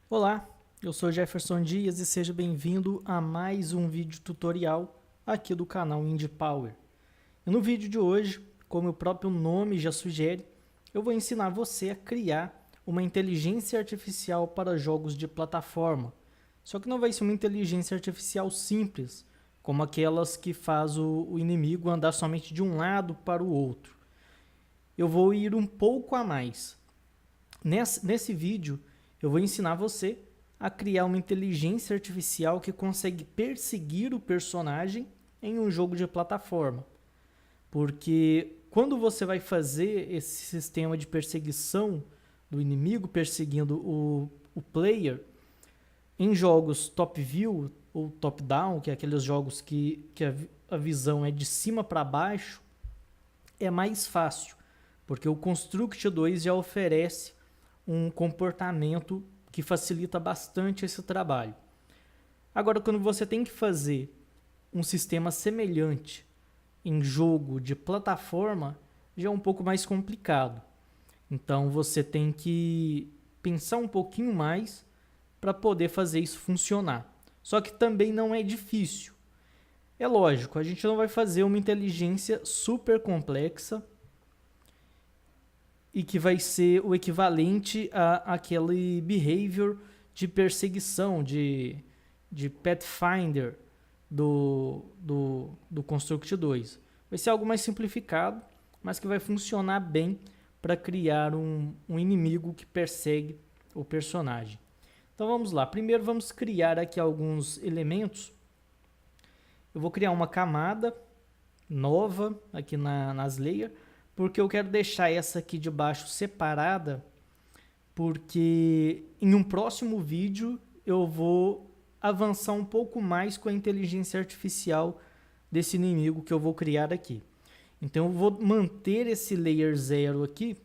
Olá, eu sou Jefferson Dias e seja bem-vindo a mais um vídeo tutorial aqui do canal Indie Power. E no vídeo de hoje, como o próprio nome já sugere, eu vou ensinar você a criar uma inteligência artificial para jogos de plataforma. Só que não vai ser uma inteligência artificial simples, como aquelas que faz o inimigo andar somente de um lado para o outro. Eu vou ir um pouco a mais. Nesse vídeo, eu vou ensinar você a criar uma inteligência artificial que consegue perseguir o personagem em um jogo de plataforma. Porque quando você vai fazer esse sistema de perseguição do inimigo perseguindo o player, em jogos top view ou top down, que é aqueles jogos que a visão é de cima para baixo, é mais fácil, porque o Construct 2 já oferece um comportamento que facilita bastante esse trabalho. Agora, quando você tem que fazer um sistema semelhante em jogo de plataforma, já é um pouco mais complicado. Então, você tem que pensar um pouquinho mais para poder fazer isso funcionar. Só que também não é difícil. É lógico, a gente não vai fazer uma inteligência super complexa e que vai ser o equivalente a aquele behavior de perseguição, de Pathfinder do Construct 2. Vai ser algo mais simplificado, mas que vai funcionar bem para criar um inimigo que persegue o personagem. Então vamos lá. Primeiro vamos criar aqui alguns elementos. Eu vou criar uma camada nova aqui nas layers, porque eu quero deixar essa aqui de baixo separada, porque em um próximo vídeo eu vou avançar um pouco mais com a inteligência artificial desse inimigo que eu vou criar aqui. Então eu vou manter esse layer 0 aqui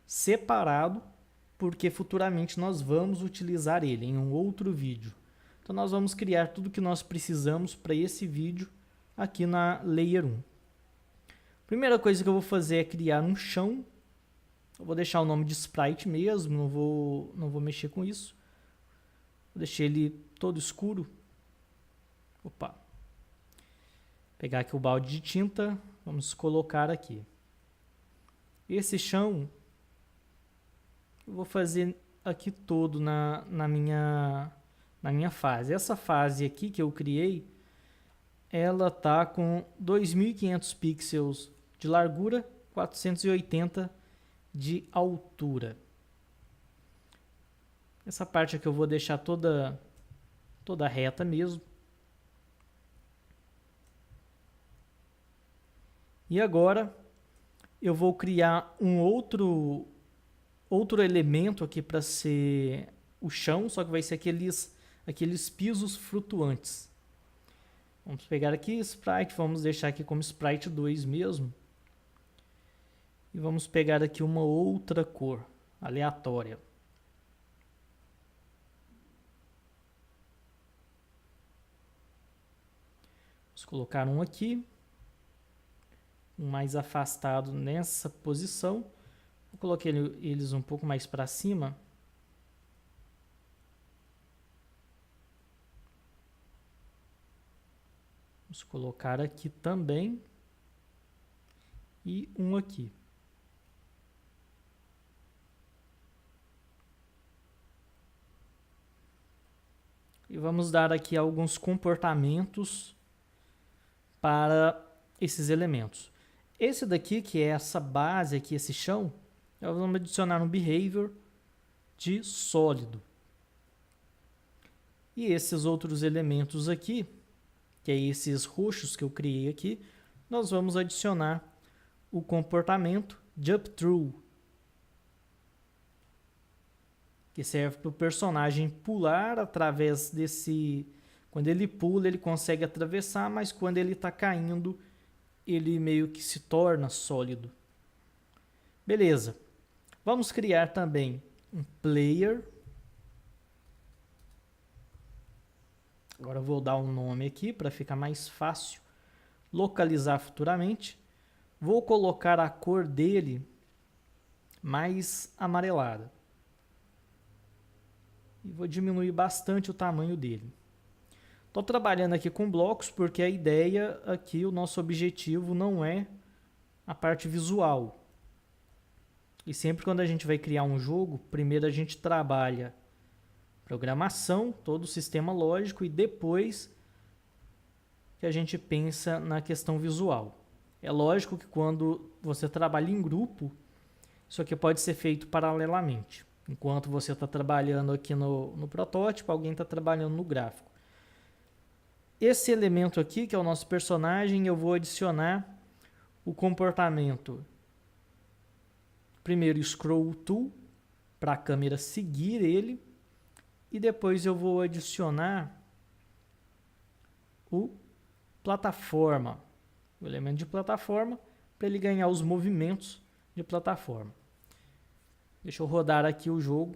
separado, porque futuramente nós vamos utilizar ele em um outro vídeo. Então nós vamos criar tudo que nós precisamos para esse vídeo aqui na layer 1. Primeira coisa que eu vou fazer é criar um chão. Eu vou deixar o nome de sprite mesmo, não vou mexer com isso. Vou deixar ele todo escuro. Opa. Pegar aqui o balde de tinta, vamos colocar aqui. Esse chão eu vou fazer aqui todo na minha fase. Essa fase aqui que eu criei, ela tá com 2.500 pixels de largura, 480 de altura. Essa parte aqui eu vou deixar toda reta mesmo. E agora eu vou criar um outro elemento aqui para ser o chão, só que vai ser aqueles pisos flutuantes. Vamos pegar aqui Sprite, vamos deixar aqui como Sprite 2 mesmo. E vamos pegar aqui uma outra cor aleatória. Vamos colocar um aqui, um mais afastado nessa posição. Vou colocar eles um pouco mais para cima. Vamos colocar aqui também. E um aqui. E vamos dar aqui alguns comportamentos para esses elementos. Esse daqui, que é essa base aqui, esse chão, nós vamos adicionar um behavior de sólido. E esses outros elementos aqui, que é esses roxos que eu criei aqui, nós vamos adicionar o comportamento jump through, que serve para o personagem pular através desse... Quando ele pula, ele consegue atravessar, mas quando ele está caindo, ele meio que se torna sólido. Beleza. Vamos criar também um player. Agora eu vou dar um nome aqui para ficar mais fácil localizar futuramente. Vou colocar a cor dele mais amarelada. e vou diminuir bastante o tamanho dele. Estou trabalhando aqui com blocos porque a ideia aqui, o nosso objetivo não é a parte visual. E sempre quando a gente vai criar um jogo, primeiro a gente trabalha programação, todo o sistema lógico, e depois que a gente pensa na questão visual. É lógico que quando você trabalha em grupo, isso aqui pode ser feito paralelamente. Enquanto você está trabalhando aqui no protótipo, alguém está trabalhando no gráfico. Esse elemento aqui, que é o nosso personagem, eu vou adicionar o comportamento. Primeiro, scroll to, para a câmera seguir ele. E depois eu vou adicionar o plataforma, o elemento de plataforma, para ele ganhar os movimentos de plataforma. Deixa eu rodar aqui o jogo,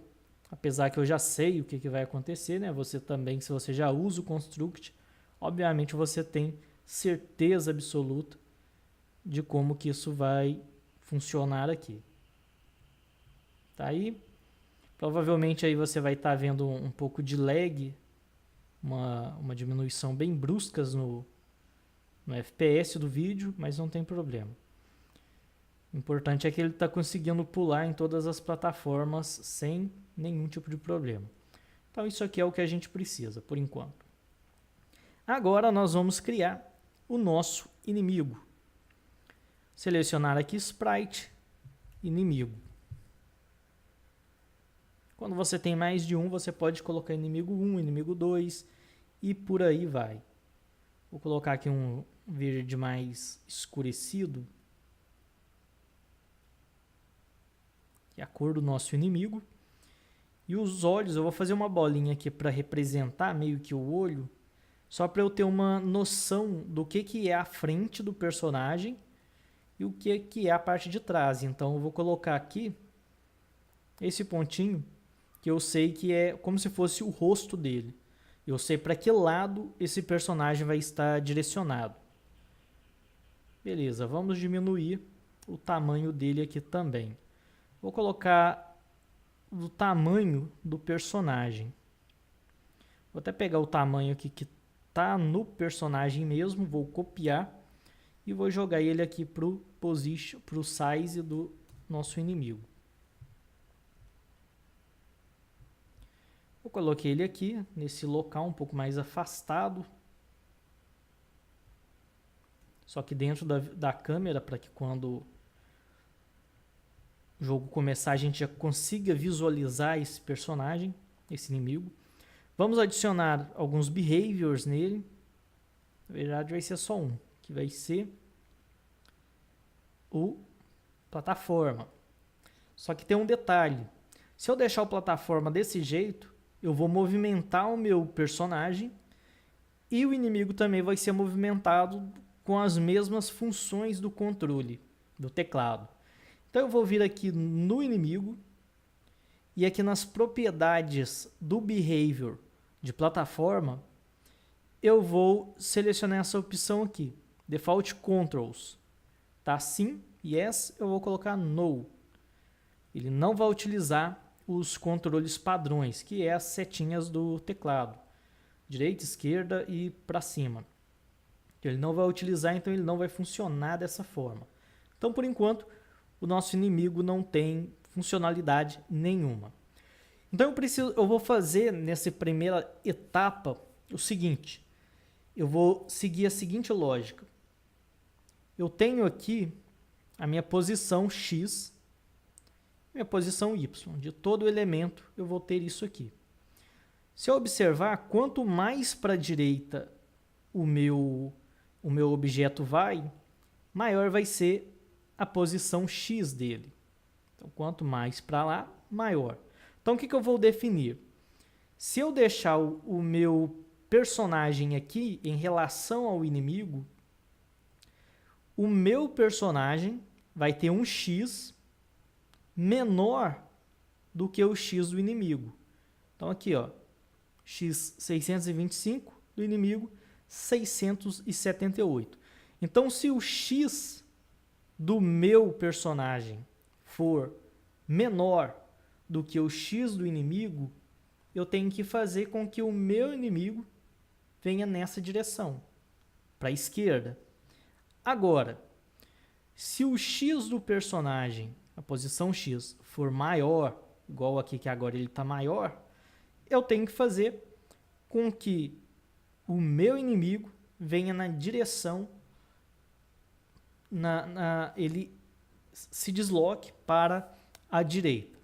apesar que eu já sei o que vai acontecer, né? Você também, se você já usa o Construct, obviamente você tem certeza absoluta de como que isso vai funcionar aqui. Tá aí? Provavelmente aí você vai estar vendo um pouco de lag, uma diminuição bem bruscas no FPS do vídeo, mas não tem problema. O importante é que ele está conseguindo pular em todas as plataformas sem nenhum tipo de problema. Então isso aqui é o que a gente precisa por enquanto. Agora nós vamos criar o nosso inimigo. Selecionar aqui Sprite, inimigo. Quando você tem mais de um, você pode colocar inimigo 1, inimigo 2 e por aí vai. Vou colocar aqui um verde mais escurecido, que é a cor do nosso inimigo. E os olhos, eu vou fazer uma bolinha aqui para representar meio que o olho, só para eu ter uma noção do que é a frente do personagem e o que é a parte de trás. Então eu vou colocar aqui esse pontinho, que eu sei que é como se fosse o rosto dele. Eu sei para que lado esse personagem vai estar direcionado. Beleza, vamos diminuir o tamanho dele aqui também. Vou colocar o tamanho do personagem. Vou até pegar o tamanho aqui que está no personagem mesmo, vou copiar e vou jogar ele aqui para o size do nosso inimigo. Eu coloquei ele aqui, nesse local um pouco mais afastado. Só que dentro da câmera, para que quando o jogo começar a gente já consiga visualizar esse personagem, esse inimigo. Vamos adicionar alguns behaviors nele. Na verdade vai ser só um, que vai ser o plataforma. Só que tem um detalhe. Se eu deixar o plataforma desse jeito, eu vou movimentar o meu personagem e o inimigo também vai ser movimentado com as mesmas funções do controle, do teclado. Então eu vou vir aqui no inimigo e aqui nas propriedades do behavior de plataforma, eu vou selecionar essa opção aqui, Default Controls. Tá sim, yes, eu vou colocar No. Ele não vai utilizar os controles padrões, que é as setinhas do teclado, direita, esquerda e para cima. Ele não vai utilizar, então ele não vai funcionar dessa forma. Então, por enquanto, o nosso inimigo não tem funcionalidade nenhuma. Então eu vou fazer nessa primeira etapa o seguinte. Eu vou seguir a seguinte lógica. Eu tenho aqui a minha posição X, minha posição Y. De todo elemento eu vou ter isso aqui. Se eu observar, quanto mais para a direita o meu objeto vai, maior vai ser a posição X dele. Então, quanto mais para lá, maior. Então, o que eu vou definir? Se eu deixar o meu personagem aqui em relação ao inimigo, o meu personagem vai ter um X menor do que o X do inimigo. Então, aqui, ó, X 625 do inimigo, 678. Então, se o X do meu personagem for menor do que o X do inimigo, eu tenho que fazer com que o meu inimigo venha nessa direção, para a esquerda. Agora, se o X do personagem, a posição X, for maior, igual aqui que agora ele está maior, eu tenho que fazer com que o meu inimigo venha na direção, ele se desloque para a direita.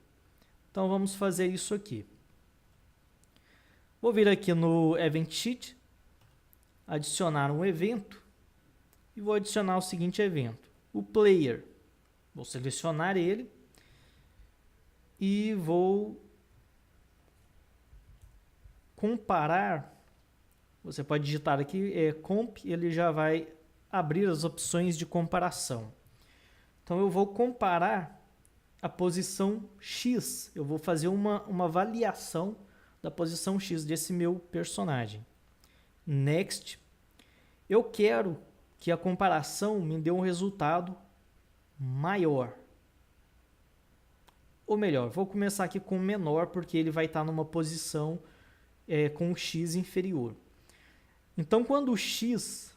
Então vamos fazer isso aqui. Vou vir aqui no Event Sheet, adicionar um evento e vou adicionar o seguinte evento. O player, vou selecionar ele e vou comparar. Você pode digitar aqui comp, ele já vai abrir as opções de comparação. Então eu vou comparar a posição X, eu vou fazer uma avaliação da posição X desse meu personagem. Next, eu quero que a comparação me dê um resultado maior. Ou melhor, vou começar aqui com menor, porque ele vai estar numa posição com o X inferior. Então, quando o X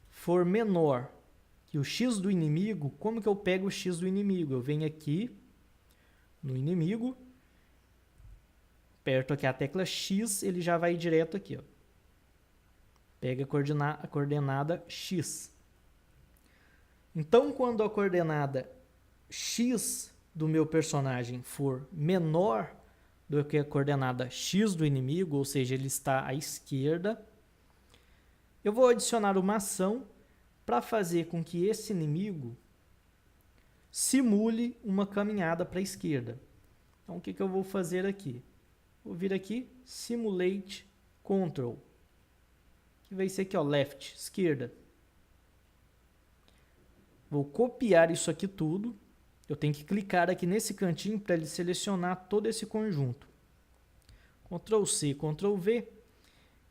for menor que o X do inimigo, como que eu pego o X do inimigo? Eu venho aqui no inimigo, aperto aqui a tecla X, ele já vai direto aqui, ó. Pega a coordenada X. Então, quando a coordenada X do meu personagem for menor do que a coordenada X do inimigo, ou seja, ele está à esquerda, eu vou adicionar uma ação para fazer com que esse inimigo simule uma caminhada para a esquerda. Então, o que eu vou fazer aqui? Vou vir aqui, Simulate Control, que vai ser aqui, ó, left, esquerda. Vou copiar isso aqui tudo. Eu tenho que clicar aqui nesse cantinho para ele selecionar todo esse conjunto. Ctrl C, Ctrl V.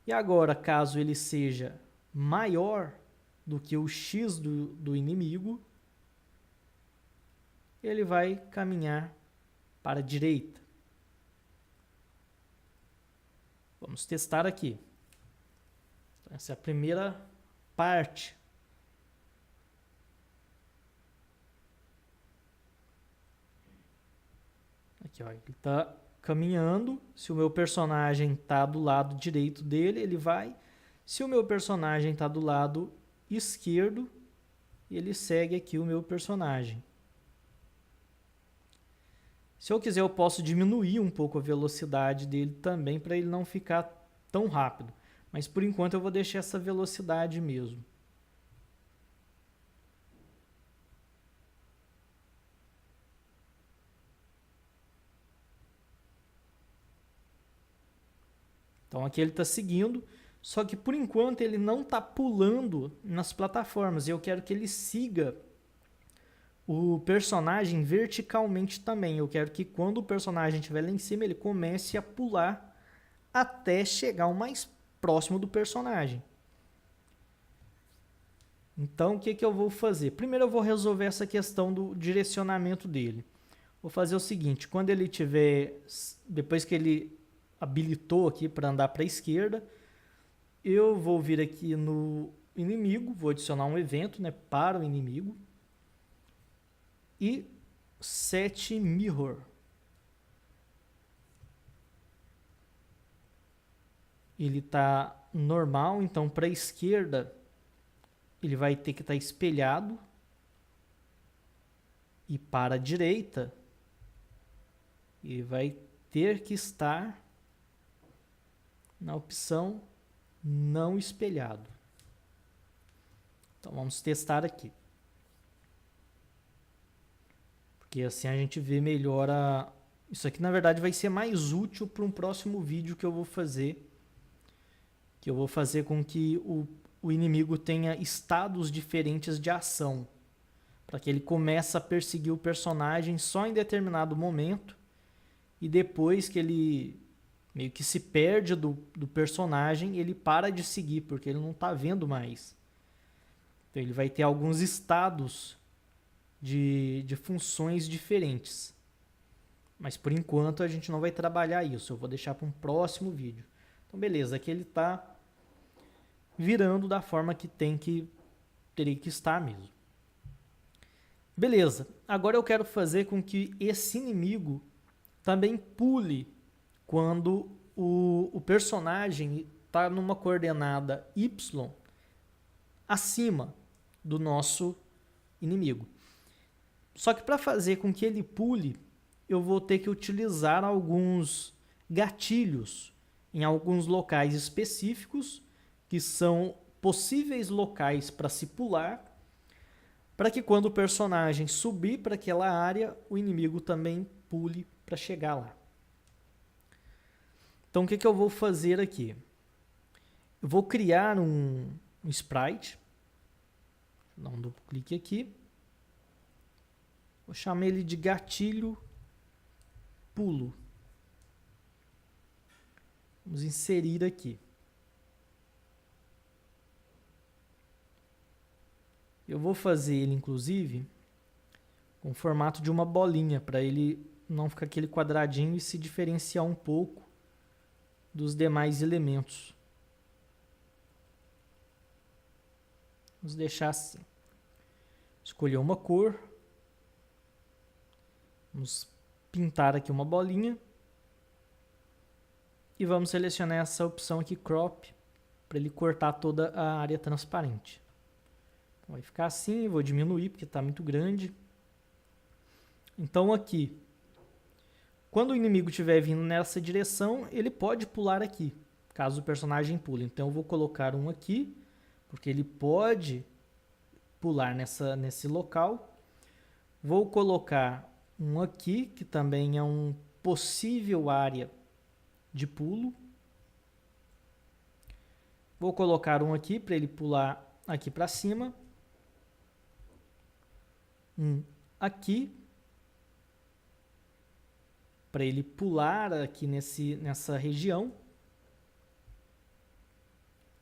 E agora, caso ele seja maior do que o X do inimigo, ele vai caminhar para a direita. Vamos testar aqui. Essa é a primeira parte. Aqui, ó, ele está caminhando. Se o meu personagem está do lado direito dele, ele vai. Se o meu personagem está do lado esquerdo, ele segue aqui o meu personagem. Se eu quiser, eu posso diminuir um pouco a velocidade dele também, para ele não ficar tão rápido. Mas por enquanto eu vou deixar essa velocidade mesmo. Então aqui ele está seguindo, só que por enquanto ele não está pulando nas plataformas. Eu quero que ele siga o personagem verticalmente também. Eu quero que quando o personagem estiver lá em cima, ele comece a pular até chegar o mais próximo do personagem. Então o que eu vou fazer? Primeiro eu vou resolver essa questão do direcionamento dele. Vou fazer o seguinte, quando ele tiver, depois que ele habilitou aqui para andar para a esquerda, eu vou vir aqui no inimigo, vou adicionar um evento, né, para o inimigo e set mirror. Ele está normal, então para a esquerda ele vai ter que estar espelhado e para a direita ele vai ter que estar na opção não espelhado. Então vamos testar aqui, porque assim a gente vê melhor isso aqui. Na verdade vai ser mais útil para um próximo vídeo que eu vou fazer, com que o inimigo tenha estados diferentes de ação, para que ele comece a perseguir o personagem só em determinado momento, e depois que ele meio que se perde do personagem, ele para de seguir, porque ele não está vendo mais. Então ele vai ter alguns estados de funções diferentes. Mas por enquanto a gente não vai trabalhar isso, eu vou deixar para um próximo vídeo. Então beleza, aqui ele está virando da forma que teria que estar mesmo. Beleza, agora eu quero fazer com que esse inimigo também pule quando o personagem está numa coordenada Y acima do nosso inimigo. Só que para fazer com que ele pule, eu vou ter que utilizar alguns gatilhos em alguns locais específicos, que são possíveis locais para se pular, para que quando o personagem subir para aquela área, o inimigo também pule para chegar lá. Então o que eu vou fazer aqui? Eu vou criar um sprite, vou dar um duplo clique aqui, vou chamar ele de gatilho pulo. Vamos inserir aqui. Eu vou fazer ele, inclusive, com o formato de uma bolinha, para ele não ficar aquele quadradinho e se diferenciar um pouco dos demais elementos. Vamos deixar assim. Escolher uma cor. Vamos pintar aqui uma bolinha. E vamos selecionar essa opção aqui, Crop, para ele cortar toda a área transparente. Vai ficar assim, vou diminuir porque está muito grande. Então aqui, quando o inimigo estiver vindo nessa direção, ele pode pular aqui, caso o personagem pule. Então eu vou colocar um aqui, porque ele pode pular nesse local. Vou colocar um aqui, que também é um possível área de pulo. Vou colocar um aqui para ele pular aqui para cima. Um aqui para ele pular aqui nessa região.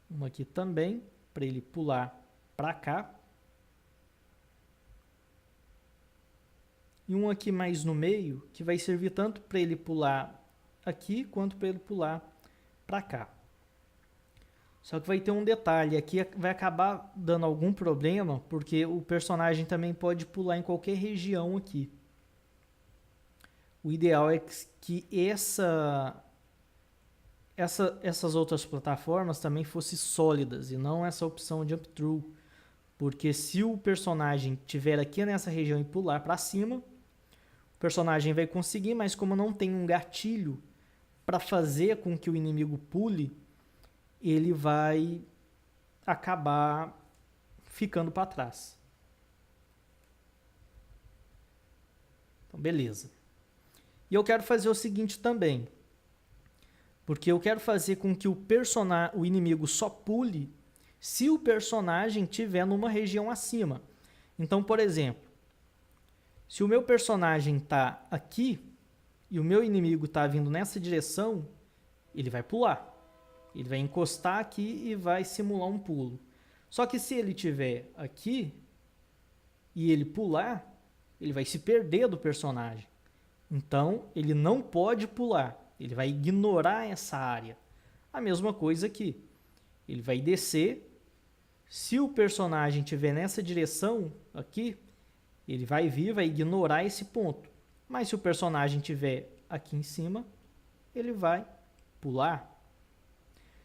Um aqui também para ele pular para cá. E um aqui mais no meio, que vai servir tanto para ele pular aqui quanto para ele pular para cá. Só que vai ter um detalhe, aqui vai acabar dando algum problema, porque o personagem também pode pular em qualquer região aqui. O ideal é que essas outras plataformas também fossem sólidas, e não essa opção Jump Through. Porque se o personagem estiver aqui nessa região e pular para cima, o personagem vai conseguir, mas como não tem um gatilho para fazer com que o inimigo pule, ele vai acabar ficando para trás. Então, beleza. E eu quero fazer o seguinte também, porque eu quero fazer com que o inimigo só pule se o personagem estiver numa região acima. Então, por exemplo, se o meu personagem está aqui e o meu inimigo está vindo nessa direção, ele vai pular. Ele vai encostar aqui e vai simular um pulo. Só que se ele estiver aqui e ele pular, ele vai se perder do personagem. Então, ele não pode pular. Ele vai ignorar essa área. A mesma coisa aqui. Ele vai descer. Se o personagem estiver nessa direção aqui, ele vai vir, vai ignorar esse ponto. Mas se o personagem estiver aqui em cima, ele vai pular.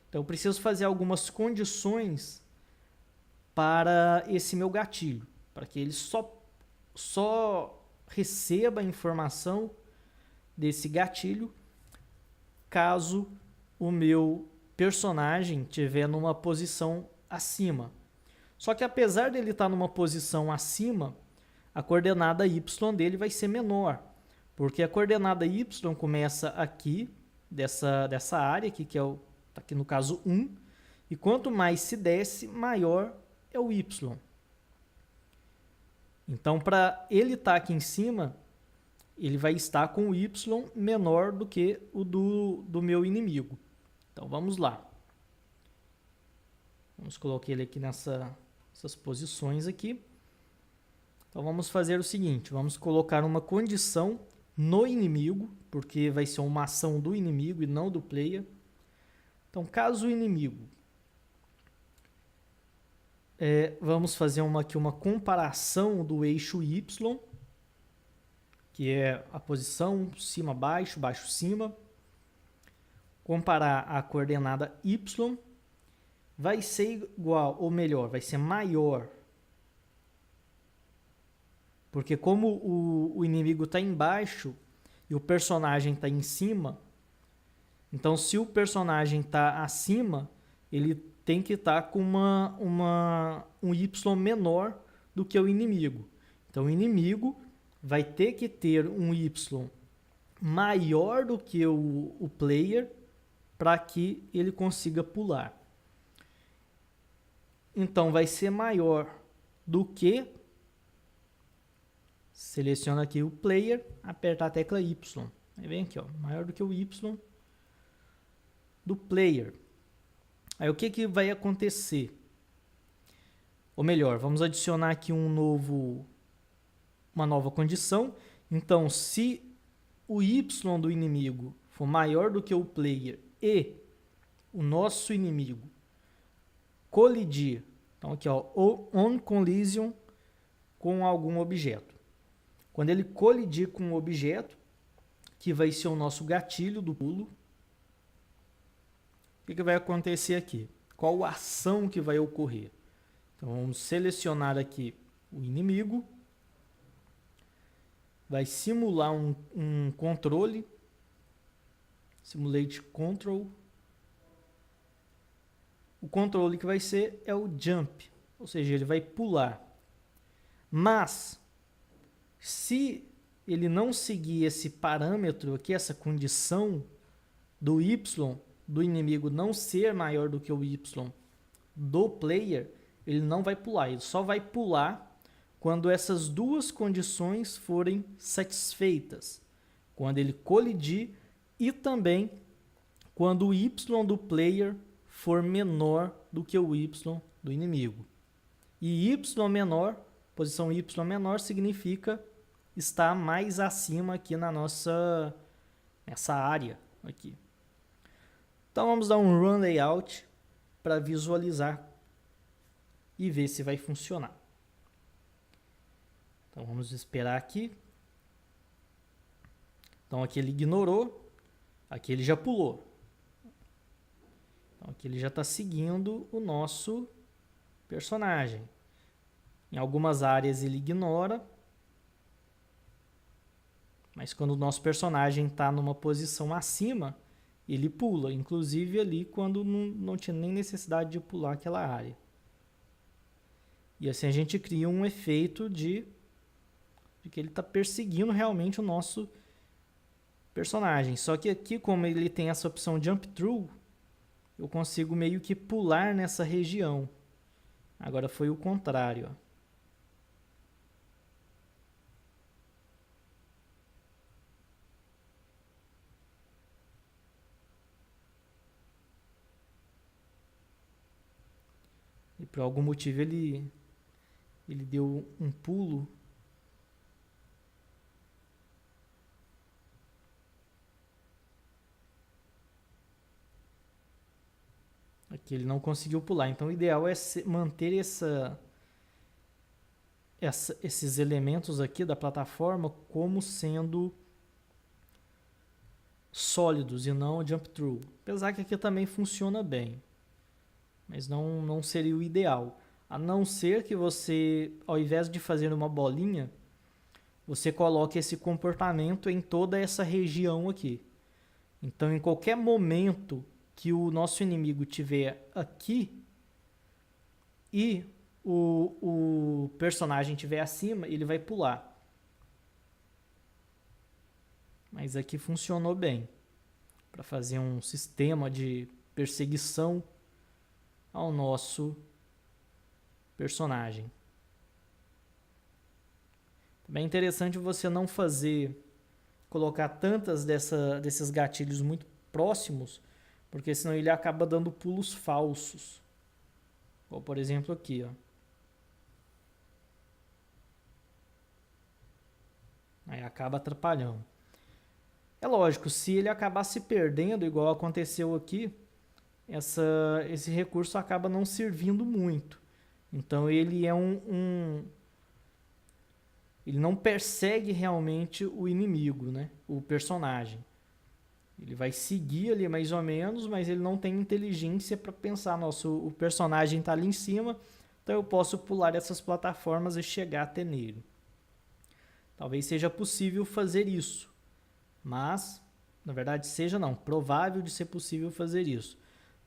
Então eu preciso fazer algumas condições para esse meu gatilho, para que ele só receba a informação desse gatilho caso o meu personagem estiver numa posição acima. Só que apesar dele estar numa posição acima, a coordenada Y dele vai ser menor, porque a coordenada Y começa aqui, dessa área aqui, que é aqui no caso 1, e quanto mais se desce, maior é o Y. Então, para ele estar aqui em cima, ele vai estar com o Y menor do que o do meu inimigo. Então, vamos lá. Vamos colocar ele aqui nessas posições aqui. Então, vamos fazer o seguinte, vamos colocar uma condição no inimigo, porque vai ser uma ação do inimigo e não do player. Então, caso o inimigo... vamos fazer aqui uma comparação do eixo Y, que é a posição cima, baixo, baixo, cima. Comparar a coordenada Y, vai ser igual, ou melhor, vai ser maior. Porque como o inimigo está embaixo e o personagem está em cima, então se o personagem está acima, ele tem que estar com um Y menor do que o inimigo. Então o inimigo vai ter que ter um Y maior do que o player para que ele consiga pular. Então vai ser maior do que, seleciona aqui o player, aperta a tecla Y. Aí vem aqui, ó, maior do que o Y do player. Aí o que vai acontecer? Ou melhor, vamos adicionar aqui uma nova condição. Então, se o Y do inimigo for maior do que o player e o nosso inimigo colidir, então aqui ó, on collision com algum objeto. Quando ele colidir com um objeto, que vai ser o nosso gatilho do pulo, o que vai acontecer aqui? Qual a ação que vai ocorrer? Então vamos selecionar aqui o inimigo, vai simular um controle, simulate control. O controle que vai ser é o jump, ou seja, ele vai pular. Mas, se ele não seguir esse parâmetro aqui, essa condição do Y do inimigo não ser maior do que o Y do player, ele não vai pular. Ele só vai pular quando essas duas condições forem satisfeitas. Quando ele colidir e também quando o Y do player for menor do que o Y do inimigo. E Y menor, posição Y menor, significa estar mais acima aqui nessa área aqui. Então vamos dar um Run Layout para visualizar e ver se vai funcionar. Então vamos esperar aqui. Então aqui ele ignorou, aqui ele já pulou. Então aqui ele já está seguindo o nosso personagem. Em algumas áreas ele ignora, mas quando o nosso personagem está numa posição acima, ele pula, inclusive ali quando não tinha nem necessidade de pular aquela área. E assim a gente cria um efeito de que ele está perseguindo realmente o nosso personagem. Só que aqui, como ele tem essa opção Jump Through, eu consigo meio que pular nessa região. Agora foi o contrário, ó. E por algum motivo ele deu um pulo. Aqui ele não conseguiu pular. Então o ideal é manter esses elementos aqui da plataforma como sendo sólidos e não jump through. Apesar que aqui também funciona bem, mas não seria o ideal. A não ser que você, ao invés de fazer uma bolinha, você coloque esse comportamento em toda essa região aqui. Então, em qualquer momento que o nosso inimigo estiver aqui e o personagem estiver acima, ele vai pular. Mas aqui funcionou bem para fazer um sistema de perseguição ao nosso personagem. Também é interessante você não colocar tantas desses gatilhos muito próximos, porque senão ele acaba dando pulos falsos. Ou por exemplo aqui, ó. Aí acaba atrapalhando. É lógico, se ele acabar se perdendo, igual aconteceu aqui, esse recurso acaba não servindo muito. Então ele é ele não persegue realmente o inimigo, né? O personagem. Ele vai seguir ali mais ou menos, mas ele não tem inteligência para pensar, nossa, o personagem está ali em cima, então eu posso pular essas plataformas e chegar até nele. Talvez seja possível fazer isso, mas, na verdade, provável de ser possível fazer isso.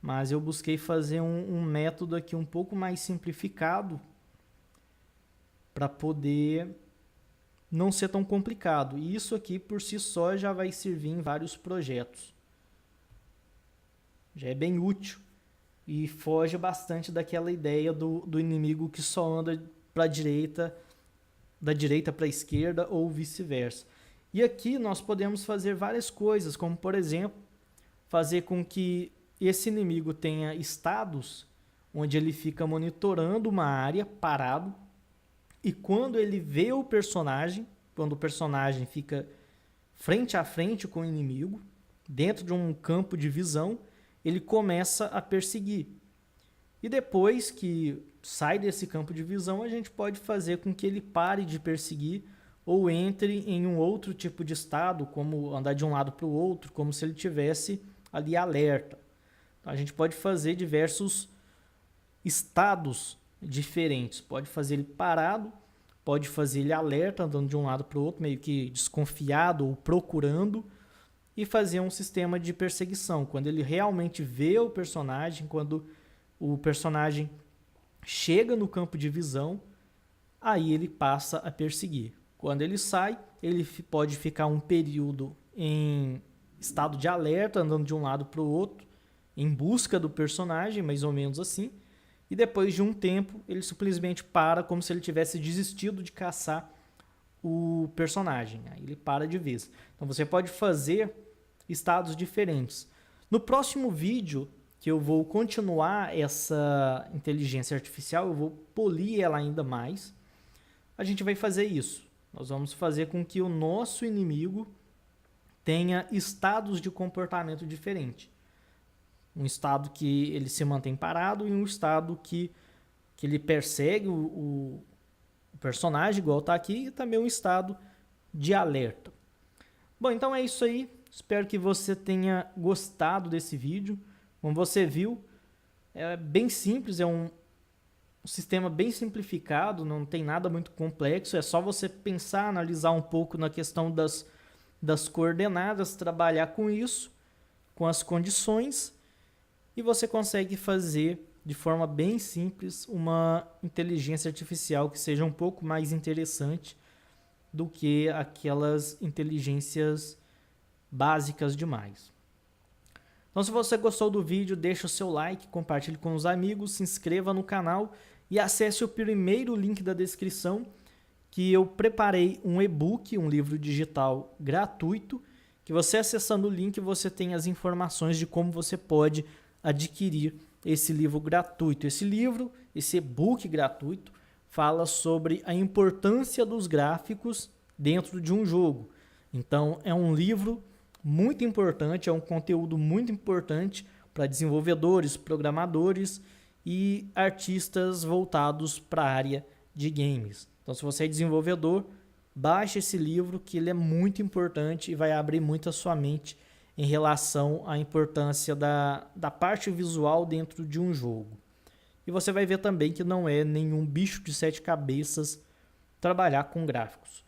Mas eu busquei fazer um método aqui um pouco mais simplificado para poder não ser tão complicado. E isso aqui, por si só, já vai servir em vários projetos. Já é bem útil e foge bastante daquela ideia do inimigo que só anda para a direita, da direita para a esquerda ou vice-versa. E aqui nós podemos fazer várias coisas, como por exemplo, fazer com que esse inimigo tenha estados onde ele fica monitorando uma área parado, e quando ele vê o personagem, quando o personagem fica frente a frente com o inimigo, dentro de um campo de visão, ele começa a perseguir. E depois que sai desse campo de visão, a gente pode fazer com que ele pare de perseguir ou entre em um outro tipo de estado, como andar de um lado para o outro, como se ele tivesse ali alerta. Então, a gente pode fazer diversos estados diferentes. Pode fazer ele parado, pode fazer ele alerta, andando de um lado para o outro, meio que desconfiado ou procurando, e fazer um sistema de perseguição. Quando ele realmente vê o personagem, quando o personagem chega no campo de visão, aí ele passa a perseguir. Quando ele sai, ele pode ficar um período em estado de alerta, andando de um lado para o outro, em busca do personagem, mais ou menos assim. E depois de um tempo, ele simplesmente para, como se ele tivesse desistido de caçar o personagem. Aí ele para de vez. Então você pode fazer estados diferentes. No próximo vídeo, que eu vou continuar essa inteligência artificial, eu vou polir ela ainda mais. A gente vai fazer isso. Nós vamos fazer com que o nosso inimigo tenha estados de comportamento diferente. Um estado que ele se mantém parado e um estado que ele persegue o personagem, igual está aqui, e também um estado de alerta. Bom, então é isso aí. Espero que você tenha gostado desse vídeo. Como você viu, é bem simples, é um sistema bem simplificado, não tem nada muito complexo, é só você pensar, analisar um pouco na questão das coordenadas, trabalhar com isso, com as condições, e você consegue fazer de forma bem simples uma inteligência artificial que seja um pouco mais interessante do que aquelas inteligências básicas demais. Então, se você gostou do vídeo, deixa o seu like, compartilhe com os amigos, se inscreva no canal e acesse o primeiro link da descrição, que eu preparei um e-book, um livro digital gratuito, que você acessando o link você tem as informações de como você pode adquirir esse livro gratuito. Esse e-book gratuito, fala sobre a importância dos gráficos dentro de um jogo. Então, é um livro muito importante, é um conteúdo muito importante para desenvolvedores, programadores e artistas voltados para a área de games. Então, se você é desenvolvedor, baixe esse livro, que ele é muito importante e vai abrir muito a sua mente em relação à importância da parte visual dentro de um jogo. E você vai ver também que não é nenhum bicho de 7 cabeças trabalhar com gráficos.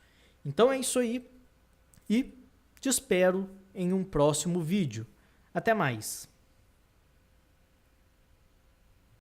Então é isso aí e te espero em um próximo vídeo. Até mais!